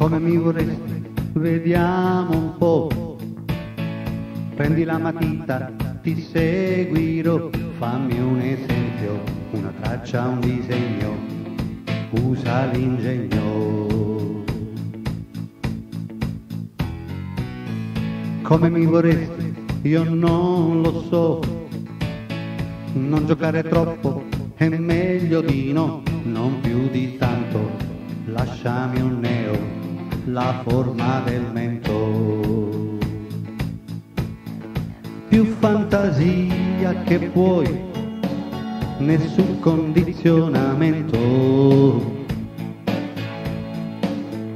come mi vorresti, vediamo un po'. Prendi la matita, ti seguirò, fammi un esempio, una traccia, un disegno, usa l'ingegno. Come mi vorresti, io non lo so, non giocare troppo, è meglio di no, non più di tanto, lasciami un neo, la forma del mento. Più fantasia che puoi, nessun condizionamento.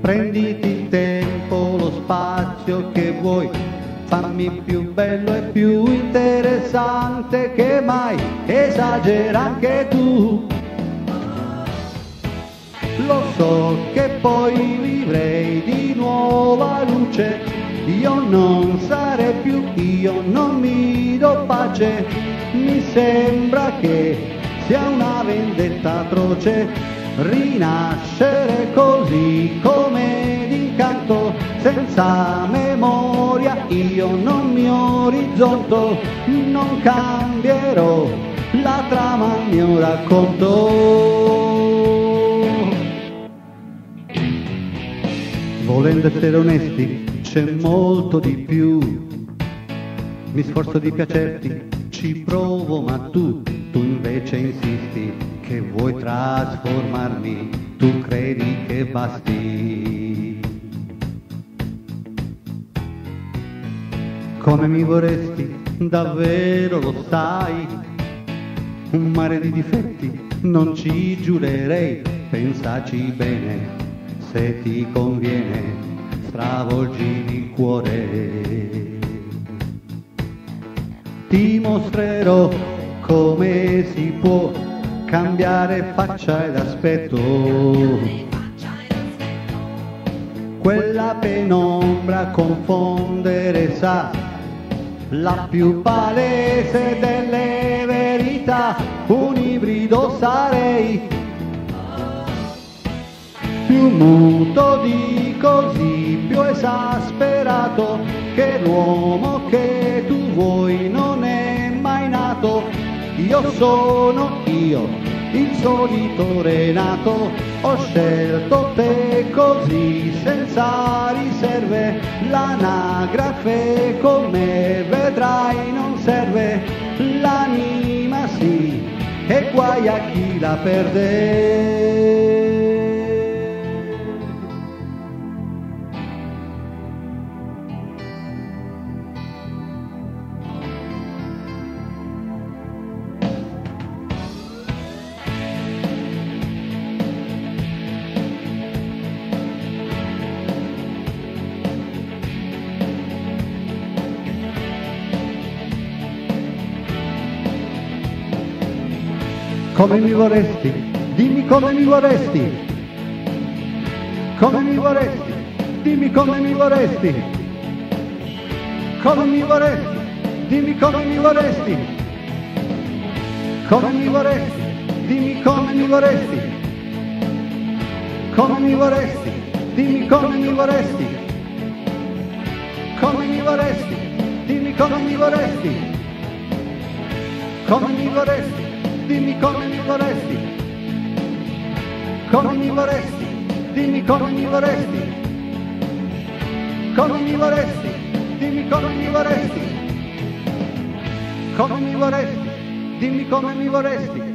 Prenditi il tempo, lo spazio che vuoi, fammi più bello e più interessante che mai, esagera anche tu. Lo so che poi vivrei di nuova luce, io non sarei più io, non mi do pace, mi sembra che sia una vendetta atroce, rinascere così come d'incanto, senza memoria io non mi orizzonto, non cambierò la trama al mio racconto. Volendo essere onesti c'è molto di più, mi sforzo di piacerti, ci provo ma tu invece insisti che vuoi trasformarmi, tu credi che basti. Come mi vorresti, davvero lo sai, un mare di difetti non ci giurerei, pensaci bene, se ti conviene stravolgi il cuore. Ti mostrerò come si può cambiare faccia ed aspetto, quella penombra confondere sa, la più palese delle verità, un ibrido sarei, più muto di così, più esasperato, che l'uomo che tu vuoi non è mai nato. Io sono io, il solito Renato, ho scelto te così senza riserve, l'anagrafe con me vedrai non serve, l'anima sì, e guai a chi la perde. Come mi vorresti? Dimmi come mi vorresti. Come mi vorresti? Dimmi come mi vorresti. Come mi vorresti? Dimmi come mi vorresti. Come mi vorresti? Dimmi come mi vorresti. Come mi vorresti? Dimmi come mi vorresti. Come mi vorresti? Dimmi come mi vorresti. Come mi vorresti? Dimmi come mi vorresti, come mi vorresti, dimmi come mi vorresti, come mi vorresti, dimmi come mi vorresti, come mi vorresti, dimmi come mi vorresti.